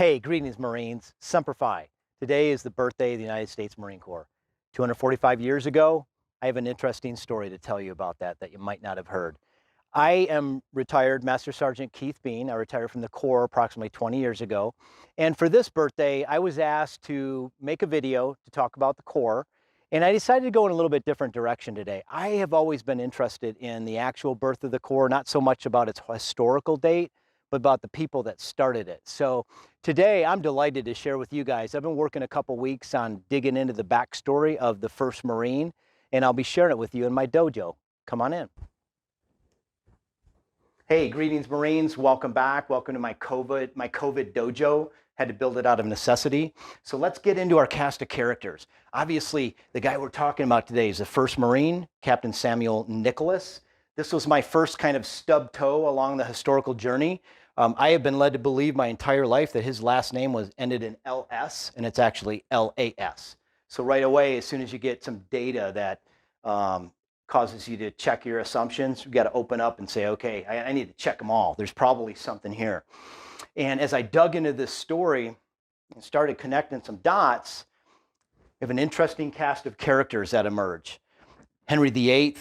Hey, greetings, Marines. Semper Fi. Today is the birthday of the United States Marine Corps. 245 years ago, I have an interesting story to tell you about that you might not have heard. I am retired Master Sergeant Keith Bean. I retired from the Corps approximately 20 years ago. And for this birthday, I was asked to make a video to talk about the Corps. And I decided to go in a little bit different direction today. I have always been interested in the actual birth of the Corps, not so much about its historical date, but about the people that started it. So today, I'm delighted to share with you guys. I've been working a couple weeks on digging into the backstory of the first Marine, and I'll be sharing it with you in my dojo. Come on in. Hey, greetings, Marines. Welcome back. Welcome to my COVID dojo. Had to build it out of necessity. So let's get into our cast of characters. Obviously, the guy we're talking about today is the first Marine, Captain Samuel Nicholas. This was my first kind of stub toe along the historical journey. I have been led to believe my entire life that his last name was ended in LS, and it's actually LAS. So right away, as soon as you get some data that causes you to check your assumptions, you've got to open up and say, okay, I need to check them all. There's probably something here. And as I dug into this story and started connecting some dots, we have an interesting cast of characters that emerge. Henry VIII,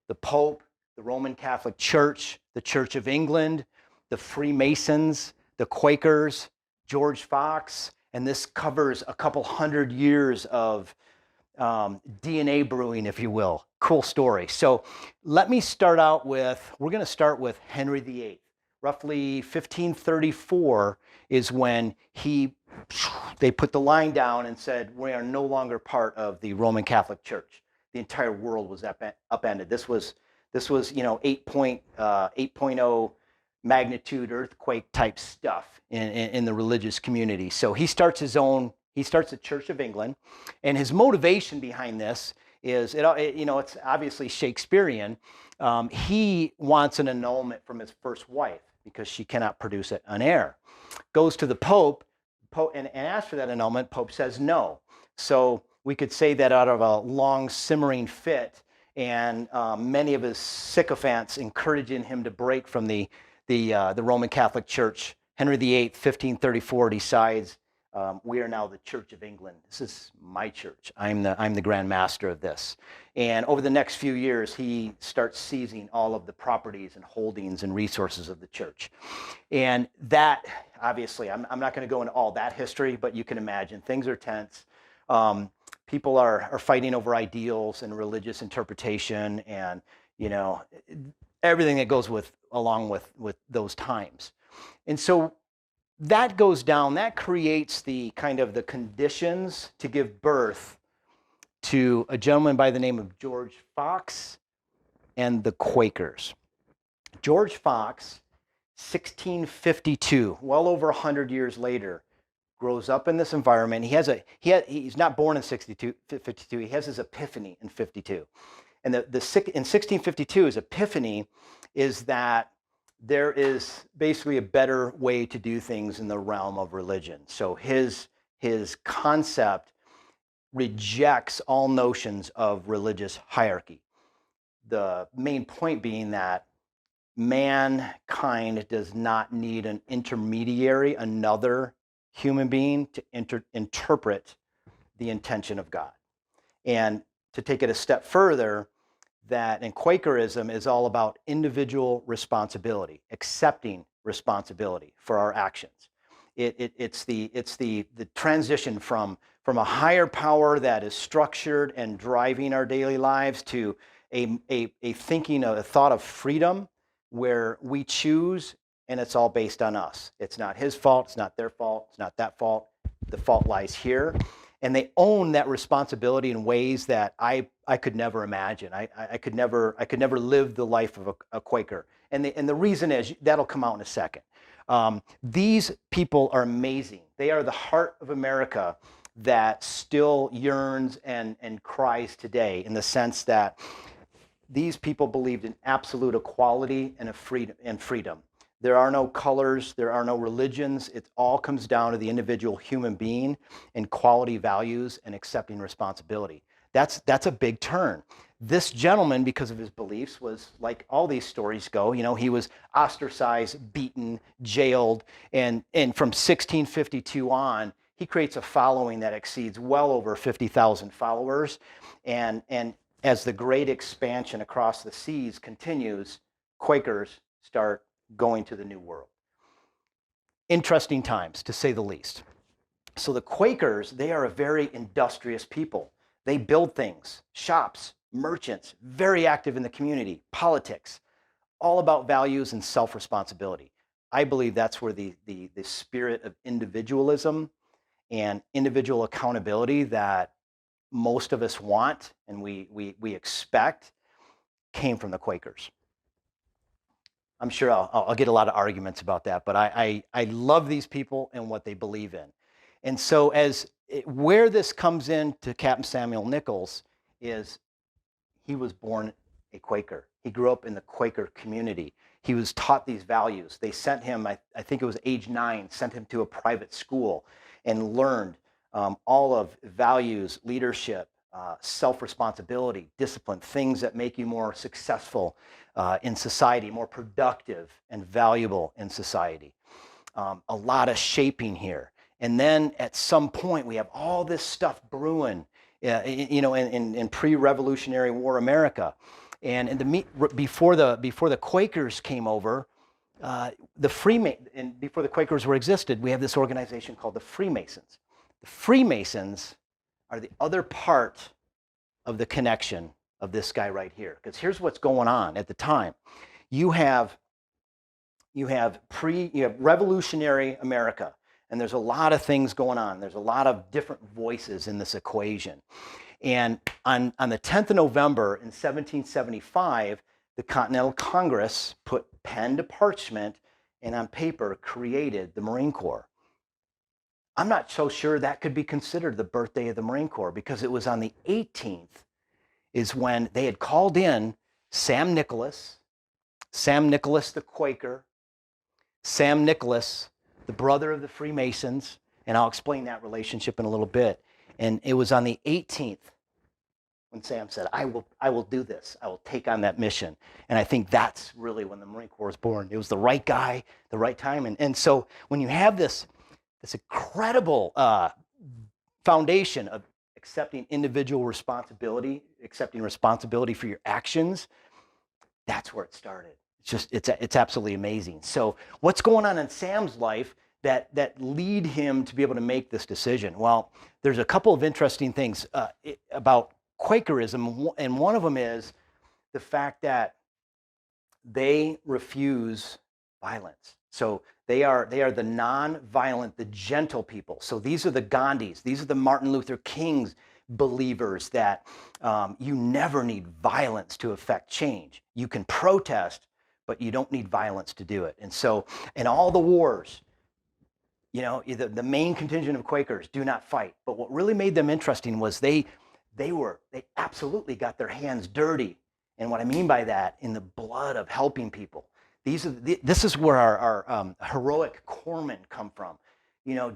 the Pope, the Roman Catholic Church, the Church of England, the Freemasons, the Quakers, George Fox, and this covers a couple hundred years of DNA brewing, if you will. Cool story. So let me start out with, we're going to start with Henry VIII. Roughly 1534 is when they put the line down and said, we are no longer part of the Roman Catholic Church. The entire world was upended. This was 8.0 magnitude earthquake type stuff in the religious community. So he starts the Church of England, and his motivation behind this is, it's obviously Shakespearean. He wants an annulment from his first wife because she cannot produce an heir. Goes to the Pope and asks for that annulment. Pope says no. So we could say that out of a long simmering fit, and many of his sycophants encouraging him to break from the Roman Catholic Church. Henry VIII, 1534, decides we are now the Church of England. This is my church. I'm the Grand Master of this. And over the next few years, he starts seizing all of the properties and holdings and resources of the church. And that, obviously, I'm not going to go into all that history, but you can imagine things are tense. People are fighting over ideals and religious interpretation, and everything that goes along with those times. And so that goes down, that creates the kind of the conditions to give birth to a gentleman by the name of George Fox and the Quakers. George Fox, 1652, well over 100 years later, grows up in this environment. He's not born in 52, he has his epiphany in 52. And in 1652, his epiphany is that there is basically a better way to do things in the realm of religion. So his concept rejects all notions of religious hierarchy. The main point being that mankind does not need an intermediary, another human being, to interpret the intention of God. And to take it a step further, that in Quakerism is all about individual responsibility, accepting responsibility for our actions. It's the transition from a higher power that is structured and driving our daily lives to a thought of freedom where we choose, and it's all based on us. It's not his fault, it's not their fault, it's not that fault. The fault lies here. And they own that responsibility in ways that I could never imagine. I could never live the life of a Quaker. And the reason is, that'll come out in a second. These people are amazing. They are the heart of America that still yearns and cries today, in the sense that these people believed in absolute equality and freedom. There are no colors, there are no religions. It all comes down to the individual human being and quality values and accepting responsibility. That's a big turn. This gentleman, because of his beliefs, was like all these stories go, he was ostracized, beaten, jailed, and from 1652 on, he creates a following that exceeds well over 50,000 followers. And as the great expansion across the seas continues, Quakers start going to the New World. Interesting times, to say the least. So the Quakers, they are a very industrious people. They build things, shops, merchants, very active in the community, politics, all about values and self-responsibility. I believe that's where the spirit of individualism and individual accountability that most of us want and we expect came from the Quakers. I'm sure I'll get a lot of arguments about that, but I love these people and what they believe in. And so where this comes in to Captain Samuel Nichols is he was born a Quaker. He grew up in the Quaker community. He was taught these values. They sent him, I think it was age 9, sent him to a private school and learned all of values, leadership, self-responsibility, discipline, things that make you more successful in society, more productive and valuable in society. A lot of shaping here. And then at some point, we have all this stuff brewing, in pre-Revolutionary War America. And before the Quakers came over, and before the Quakers were existed, we have this organization called the Freemasons. The Freemasons are the other part of the connection of this guy right here. Because here's what's going on at the time. You have revolutionary America, and there's a lot of things going on. There's a lot of different voices in this equation. And on the 10th of November in 1775, the Continental Congress put pen to parchment and on paper created the Marine Corps. I'm not so sure that could be considered the birthday of the Marine Corps, because it was on the 18th is when they had called in Sam Nicholas the Quaker, Sam Nicholas, the brother of the Freemasons, and I'll explain that relationship in a little bit. And it was on the 18th when Sam said, I will do this. I will take on that mission. And I think that's really when the Marine Corps was born. It was the right guy, the right time. And so when you have this incredible foundation of accepting individual responsibility, accepting responsibility for your actions, that's where it started. It's absolutely amazing. So what's going on in Sam's life that lead him to be able to make this decision? Well, there's a couple of interesting things about Quakerism, and one of them is the fact that they refuse violence. So they are the non-violent, the gentle people. So these are the Gandhis, these are the Martin Luther King's believers that you never need violence to affect change. You can protest, but you don't need violence to do it. And so in all the wars, the main contingent of Quakers do not fight. But what really made them interesting was they absolutely got their hands dirty. And what I mean by that, in the blood of helping people. This is where our heroic corpsmen come from.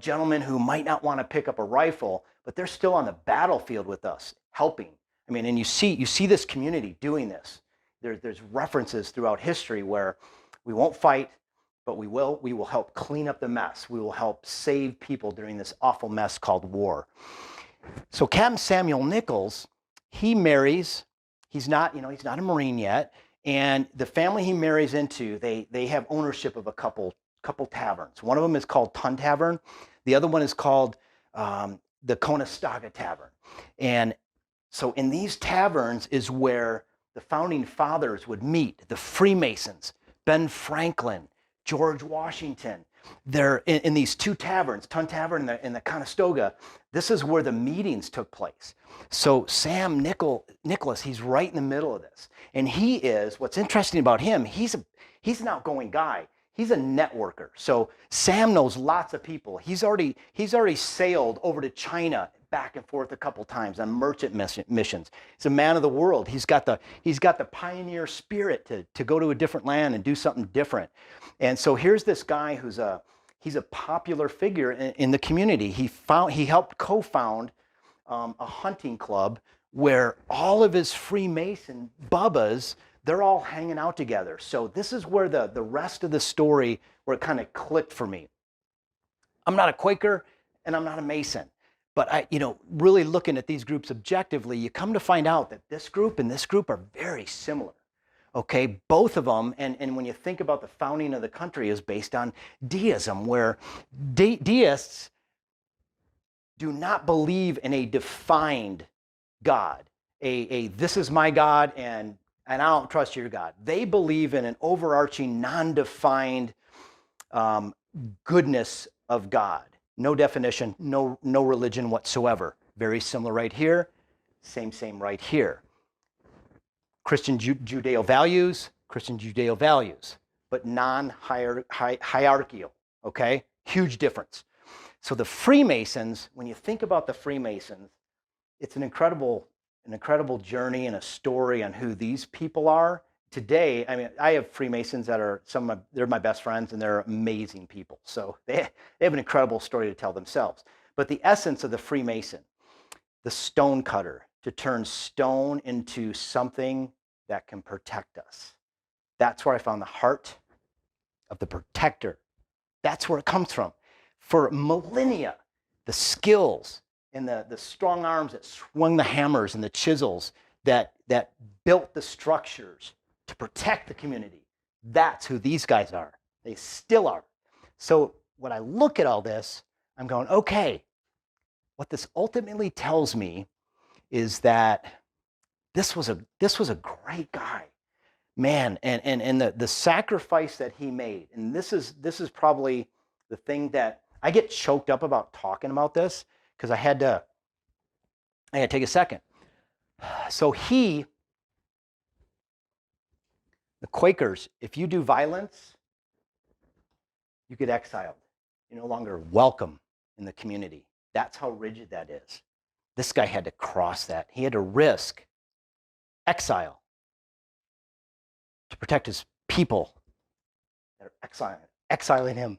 Gentlemen who might not want to pick up a rifle, but they're still on the battlefield with us, helping. I mean, and you see this community doing this. There's references throughout history where we won't fight, but we will help clean up the mess. We will help save people during this awful mess called war. So Captain Samuel Nichols, he marries. He's not a Marine yet, and the family he marries into, they have ownership of a couple taverns. One of them is called Tun Tavern. The other one is called the Conestoga Tavern. And so in these taverns is where the founding fathers would meet, the Freemasons, Ben Franklin, George Washington. They're in these two taverns, Tun Tavern and the Conestoga. This is where the meetings took place. So Sam Nicholas, he's right in the middle of this. And what's interesting about him, he's an outgoing guy. He's a networker. So Sam knows lots of people. He's already sailed over to China back and forth a couple times on merchant missions. He's a man of the world. He's got the pioneer spirit to go to a different land and do something different. And so here's this guy he's a popular figure in the community. He helped co-found a hunting club where all of his Freemason bubbas, they're all hanging out together. So this is where the rest of the story, where it kind of clicked for me. I'm not a Quaker and I'm not a Mason, but really looking at these groups objectively, you come to find out that this group and this group are very similar. Okay, both of them, and when you think about the founding of the country, is based on deism, where deists do not believe in a defined God, this is my God and I don't trust your God. They believe in an overarching, non-defined goodness of God. No definition, no religion whatsoever. Very similar right here, same right here. Christian Judeo values, but non-hierarchical, okay? Huge difference. So the Freemasons, when you think about the Freemasons, it's an incredible journey and a story on who these people are. Today, I mean, I have Freemasons that are they're my best friends and they're amazing people. So they have an incredible story to tell themselves. But the essence of the Freemason, the stone cutter, to turn stone into something that can protect us. That's where I found the heart of the protector. That's where it comes from. For millennia, the skills and the strong arms that swung the hammers and the chisels that built the structures to protect the community, that's who these guys are. They still are. So when I look at all this, I'm going, okay, what this ultimately tells me is that this was a great guy, man, and the sacrifice that he made. And this is probably the thing that I get choked up about talking about this, because I had to take a second. So the Quakers, if you do violence, you get exiled. You're no longer welcome in the community. That's how rigid that is. This guy had to cross that. He had to risk exile to protect his people that are exiling him.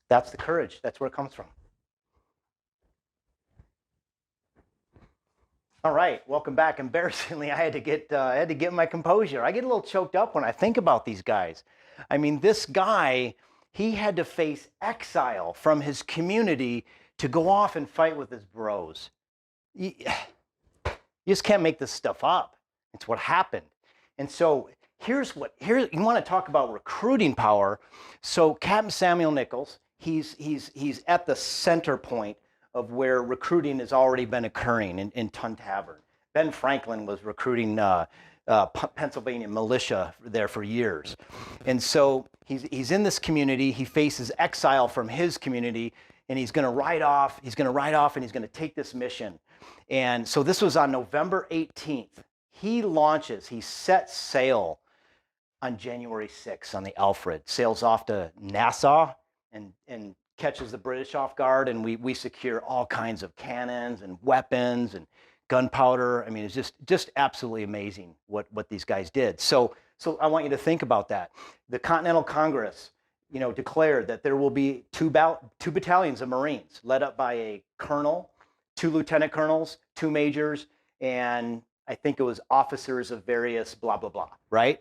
That's the courage. That's where it comes from. All right, welcome back. Embarrassingly, I had to get my composure. I get a little choked up when I think about these guys. I mean, this guy, he had to face exile from his community to go off and fight with his bros. You just can't make this stuff up. It's what happened. And so here you want to talk about recruiting power. So Captain Samuel Nichols, he's at the center point of where recruiting has already been occurring in Tun Tavern. Ben Franklin was recruiting Pennsylvania militia there for years. And so he's in this community. He faces exile from his community, and he's going to ride off and he's going to take this mission. And so this was on November 18th. He sets sail on January 6th on the Alfred, sails off to Nassau and catches the British off guard, and we secure all kinds of cannons and weapons and gunpowder. I mean, it's just absolutely amazing what these guys did. So I want you to think about that. The Continental Congress, declared that there will be two battalions of Marines led up by a colonel, 2 lieutenant colonels, 2 majors, and I think it was officers of various blah, blah, blah, right?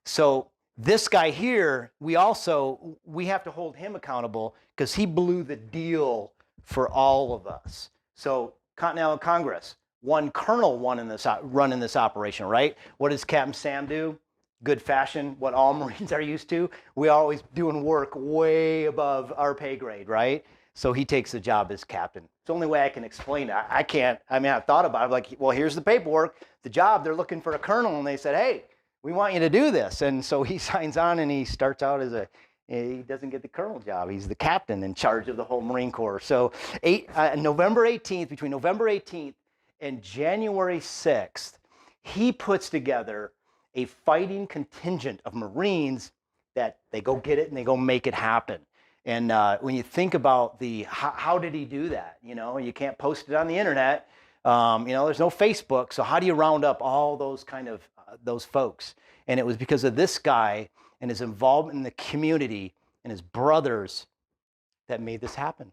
So this guy here, we have to hold him accountable because he blew the deal for all of us. So Continental Congress, 1 colonel running this operation, right? What does Captain Sam do? Good fashion, what all Marines are used to. We're always doing work way above our pay grade, right? So he takes the job as captain. It's the only way I can explain it. I can't, I've thought about it, like, well, here's the paperwork, the job, they're looking for a colonel, and they said, hey, we want you to do this. And so he signs on, and he starts out he doesn't get the colonel job. He's the captain in charge of the whole Marine Corps. So November 18th, between November 18th and January 6th, he puts together a fighting contingent of Marines that they go get it and they go make it happen. And when you think about how did he do that? You can't post it on the internet. There's no Facebook. So how do you round up all those kind of those folks? And it was because of this guy and his involvement in the community and his brothers that made this happen.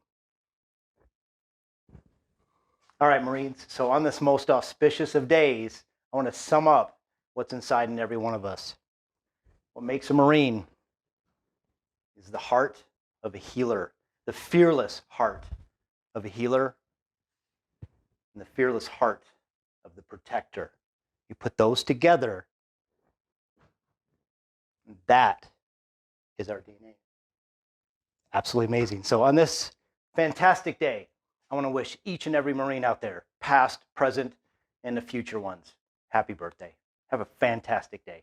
All right, Marines. So on this most auspicious of days, I want to sum up what's inside in every one of us. What makes a Marine is the heart of a healer, the fearless heart of a healer, and the fearless heart of the protector. You put those together, and that is our DNA. Absolutely amazing. So on this fantastic day, I want to wish each and every Marine out there, past, present, and the future ones, happy birthday. Have a fantastic day.